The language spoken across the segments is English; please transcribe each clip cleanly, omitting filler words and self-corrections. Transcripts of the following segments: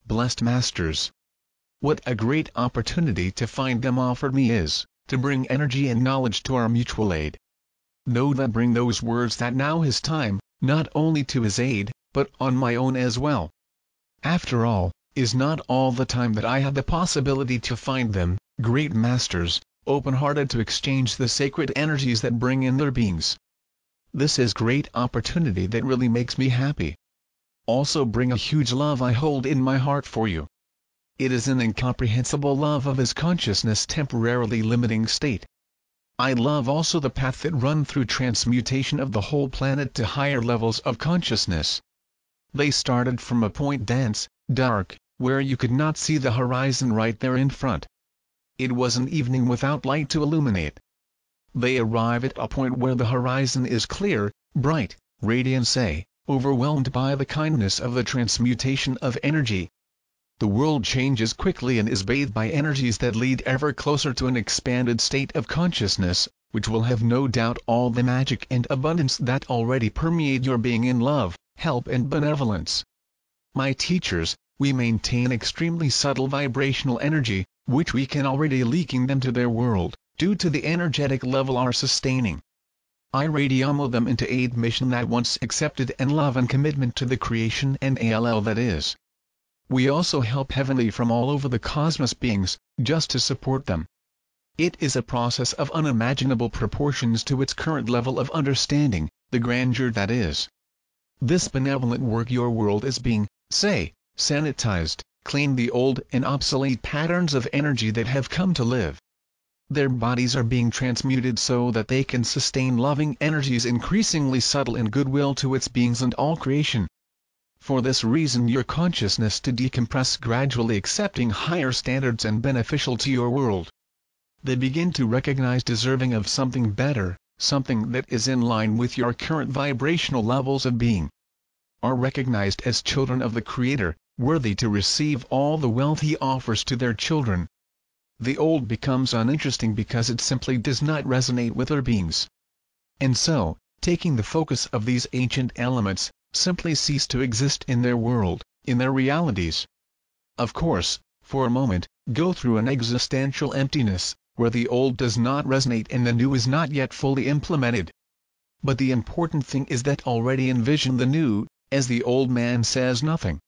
blessed masters. What a great opportunity to find them offered me is, to bring energy and knowledge to our mutual aid. Know that bring those words that now is time, not only to his aid, but on my own as well. After all, is not all the time that I have the possibility to find them, great masters, open-hearted to exchange the sacred energies that bring in their beings. This is great opportunity that really makes me happy. Also bring a huge love I hold in my heart for you. It is an incomprehensible love of his consciousness temporarily limiting state. I love also the path that run through transmutation of the whole planet to higher levels of consciousness. They started from a point dense, dark, where you could not see the horizon right there in front. It was an evening without light to illuminate. They arrive at a point where the horizon is clear, bright, radiant, overwhelmed by the kindness of the transmutation of energy. The world changes quickly and is bathed by energies that lead ever closer to an expanded state of consciousness, which will have no doubt all the magic and abundance that already permeate your being in love, help and benevolence. My teachers, we maintain extremely subtle vibrational energy, which we can already leaking them to their world, due to the energetic level are sustaining. I radiamo them into aid mission that once accepted and love and commitment to the creation and ALL that is. We also help heavenly from all over the cosmos beings, just to support them. It is a process of unimaginable proportions to its current level of understanding, the grandeur that is. This benevolent work your world is being, sanitized, clean the old and obsolete patterns of energy that have come to live. Their bodies are being transmuted so that they can sustain loving energies increasingly subtle in goodwill to its beings and all creation. For this reason your consciousness to decompress gradually accepting higher standards and beneficial to your world. They begin to recognize deserving of something better, something that is in line with your current vibrational levels of being. Are recognized as children of the Creator, worthy to receive all the wealth He offers to their children. The old becomes uninteresting because it simply does not resonate with their beings. And so, taking the focus of these ancient elements, simply cease to exist in their world, in their realities. Of course, for a moment, go through an existential emptiness, where the old does not resonate and the new is not yet fully implemented. But the important thing is that already envision the new, as the old man says nothing.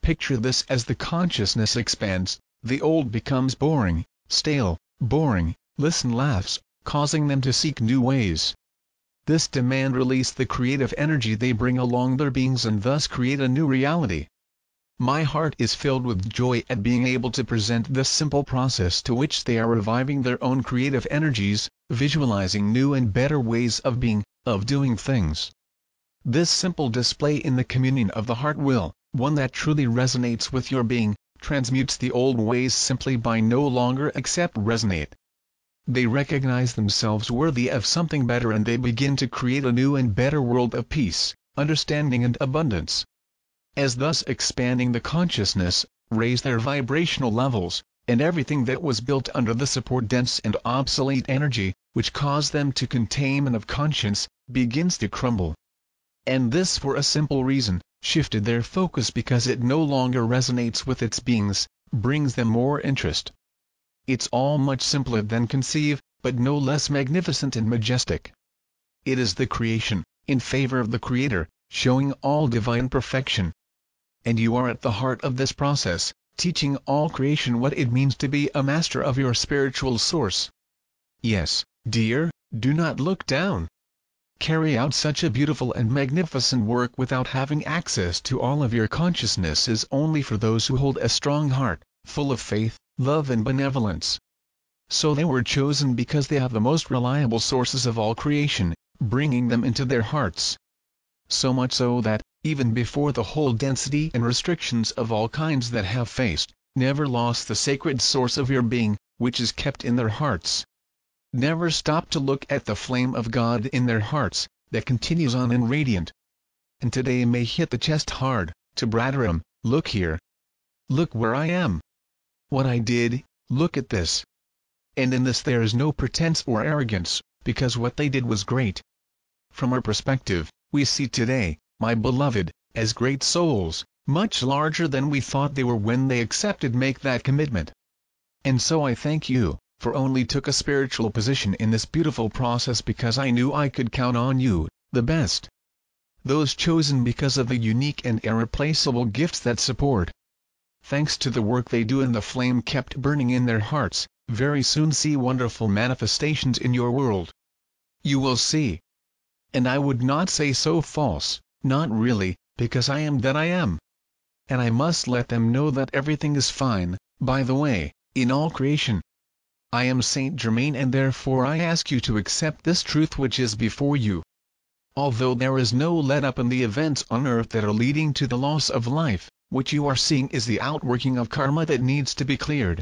Picture this as the consciousness expands, the old becomes boring, stale, boring, listen laughs, causing them to seek new ways. This demand release the creative energy they bring along their beings and thus create a new reality. My heart is filled with joy at being able to present this simple process to which they are reviving their own creative energies, visualizing new and better ways of being, of doing things. This simple display in the communion of the heart will, one that truly resonates with your being, transmutes the old ways simply by no longer resonate. They recognize themselves worthy of something better and they begin to create a new and better world of peace, understanding and abundance. As thus expanding the consciousness, raise their vibrational levels, and everything that was built under the support dense and obsolete energy, which caused them to containment of conscience, begins to crumble. And this for a simple reason, shifted their focus because it no longer resonates with its beings, brings them more interest. It's all much simpler than conceive, but no less magnificent and majestic. It is the creation, in favor of the Creator, showing all divine perfection. And you are at the heart of this process, teaching all creation what it means to be a master of your spiritual source. Yes, dear, do not look down. Carry out such a beautiful and magnificent work without having access to all of your consciousness is only for those who hold a strong heart, full of faith, love and benevolence. So they were chosen because they have the most reliable sources of all creation, bringing them into their hearts. So much so that, even before the whole density and restrictions of all kinds that have faced, never lost the sacred source of your being, which is kept in their hearts. Never stop to look at the flame of God in their hearts, that continues on and radiant. And today may hit the chest hard, to Bradaram, look here. Look where I am. What I did, look at this. And in this there is no pretense or arrogance, because what they did was great. From our perspective, we see today, my beloved, as great souls, much larger than we thought they were when they accepted make that commitment. And so I thank you, for only took a spiritual position in this beautiful process because I knew I could count on you, the best. Those chosen because of the unique and irreplaceable gifts that support. Thanks to the work they do and the flame kept burning in their hearts, very soon see wonderful manifestations in your world. You will see. And I would not say so false, not really, because I am that I am. And I must let them know that everything is fine, by the way, in all creation. I am Saint Germain and therefore I ask you to accept this truth which is before you. Although there is no let-up in the events on earth that are leading to the loss of life, what you are seeing is the outworking of karma that needs to be cleared.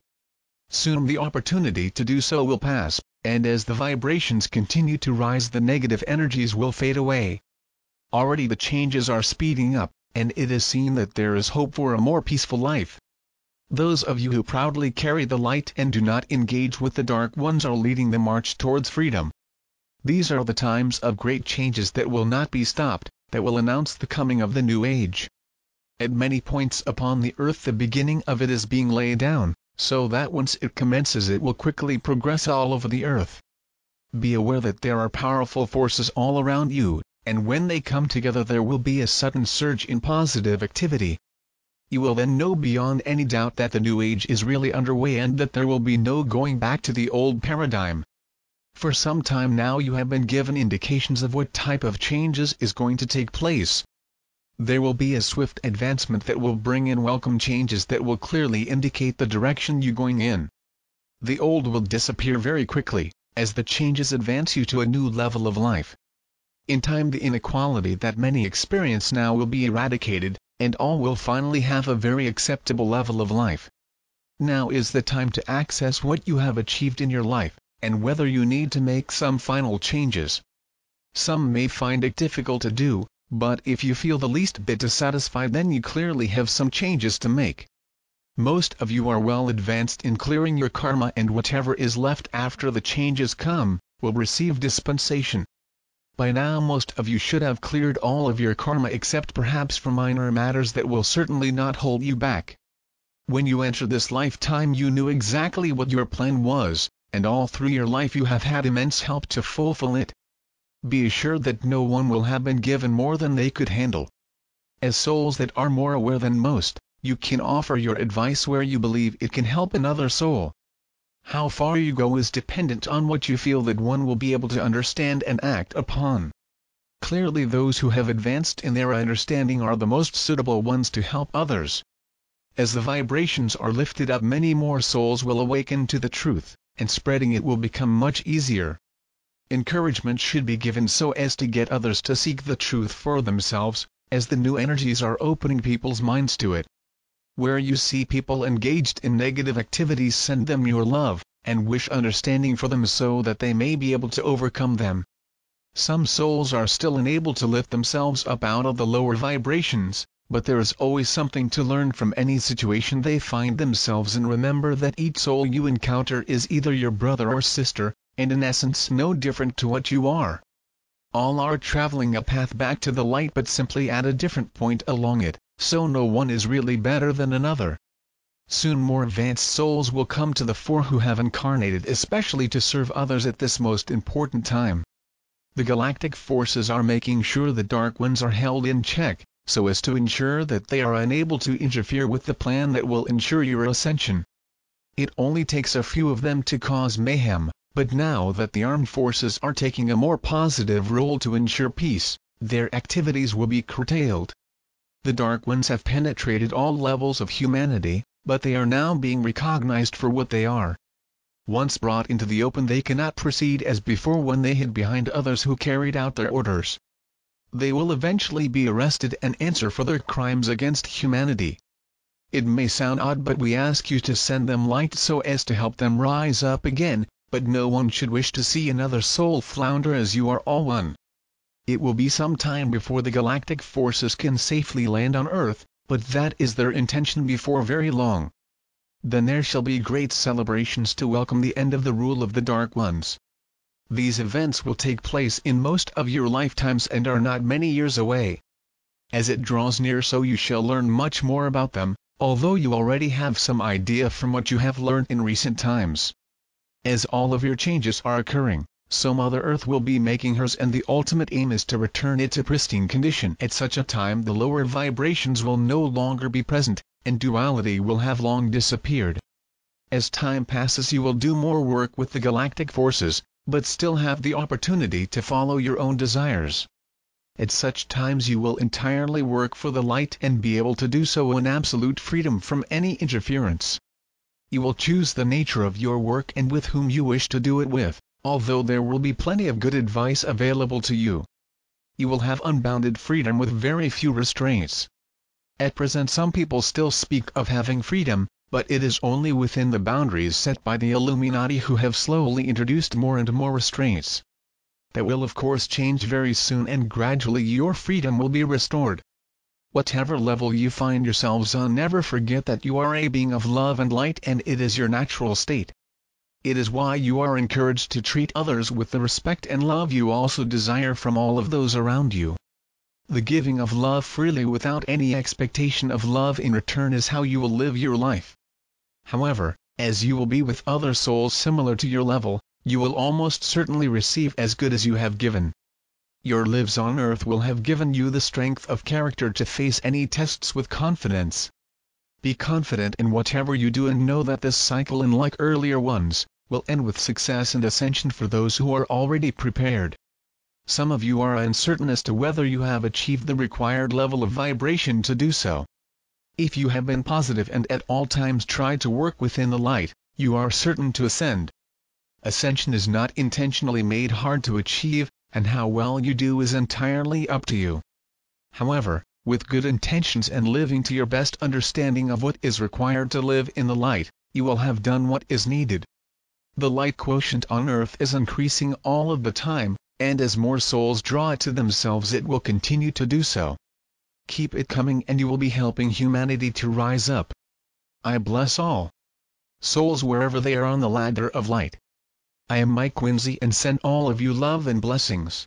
Soon the opportunity to do so will pass, and as the vibrations continue to rise the negative energies will fade away. Already the changes are speeding up, and it is seen that there is hope for a more peaceful life. Those of you who proudly carry the light and do not engage with the dark ones are leading the march towards freedom. These are the times of great changes that will not be stopped, that will announce the coming of the new age. At many points upon the earth the beginning of it is being laid down, so that once it commences it will quickly progress all over the earth. Be aware that there are powerful forces all around you, and when they come together there will be a sudden surge in positive activity. You will then know beyond any doubt that the new age is really underway and that there will be no going back to the old paradigm. For some time now you have been given indications of what type of changes is going to take place. There will be a swift advancement that will bring in welcome changes that will clearly indicate the direction you're going in. The old will disappear very quickly, as the changes advance you to a new level of life. In time the inequality that many experience now will be eradicated, and all will finally have a very acceptable level of life. Now is the time to access what you have achieved in your life, and whether you need to make some final changes. Some may find it difficult to do, but if you feel the least bit dissatisfied then you clearly have some changes to make. Most of you are well advanced in clearing your karma and whatever is left after the changes come, will receive dispensation. By now most of you should have cleared all of your karma except perhaps for minor matters that will certainly not hold you back. When you enter this lifetime you knew exactly what your plan was, and all through your life you have had immense help to fulfill it. Be assured that no one will have been given more than they could handle. As souls that are more aware than most, you can offer your advice where you believe it can help another soul. How far you go is dependent on what you feel that one will be able to understand and act upon. Clearly those who have advanced in their understanding are the most suitable ones to help others. As the vibrations are lifted up many more souls will awaken to the truth, and spreading it will become much easier. Encouragement should be given so as to get others to seek the truth for themselves, as the new energies are opening people's minds to it. Where you see people engaged in negative activities send them your love, and wish understanding for them so that they may be able to overcome them. Some souls are still unable to lift themselves up out of the lower vibrations, but there is always something to learn from any situation they find themselves in. Remember that each soul you encounter is either your brother or sister, and in essence no different to what you are. All are traveling a path back to the light but simply at a different point along it, so no one is really better than another. Soon more advanced souls will come to the fore who have incarnated especially to serve others at this most important time. The galactic forces are making sure the dark ones are held in check, so as to ensure that they are unable to interfere with the plan that will ensure your ascension. It only takes a few of them to cause mayhem, but now that the armed forces are taking a more positive role to ensure peace, their activities will be curtailed. The dark ones have penetrated all levels of humanity, but they are now being recognized for what they are. Once brought into the open they cannot proceed as before when they hid behind others who carried out their orders. They will eventually be arrested and answer for their crimes against humanity. It may sound odd but we ask you to send them light so as to help them rise up again, but no one should wish to see another soul flounder as you are all one. It will be some time before the galactic forces can safely land on Earth, but that is their intention before very long. Then there shall be great celebrations to welcome the end of the rule of the Dark Ones. These events will take place in most of your lifetimes and are not many years away. As it draws near, so you shall learn much more about them, although you already have some idea from what you have learned in recent times. As all of your changes are occurring, so Mother Earth will be making hers, and the ultimate aim is to return it to pristine condition. At such a time the lower vibrations will no longer be present, and duality will have long disappeared. As time passes you will do more work with the galactic forces, but still have the opportunity to follow your own desires. At such times you will entirely work for the light and be able to do so in absolute freedom from any interference. You will choose the nature of your work and with whom you wish to do it with, although there will be plenty of good advice available to you. You will have unbounded freedom with very few restraints. At present some people still speak of having freedom, but it is only within the boundaries set by the Illuminati, who have slowly introduced more and more restraints. That will of course change very soon, and gradually your freedom will be restored. Whatever level you find yourselves on, never forget that you are a being of love and light, and it is your natural state. It is why you are encouraged to treat others with the respect and love you also desire from all of those around you. The giving of love freely without any expectation of love in return is how you will live your life. However, as you will be with other souls similar to your level, you will almost certainly receive as good as you have given. Your lives on earth will have given you the strength of character to face any tests with confidence. Be confident in whatever you do, and know that this cycle, unlike earlier ones, will end with success and ascension for those who are already prepared. Some of you are uncertain as to whether you have achieved the required level of vibration to do so. If you have been positive and at all times tried to work within the light, you are certain to ascend. Ascension is not intentionally made hard to achieve, and how well you do is entirely up to you. However, with good intentions and living to your best understanding of what is required to live in the light, you will have done what is needed. The light quotient on earth is increasing all of the time, and as more souls draw it to themselves it will continue to do so. Keep it coming and you will be helping humanity to rise up. I bless all souls wherever they are on the ladder of light. I am Mike Quincy and send all of you love and blessings.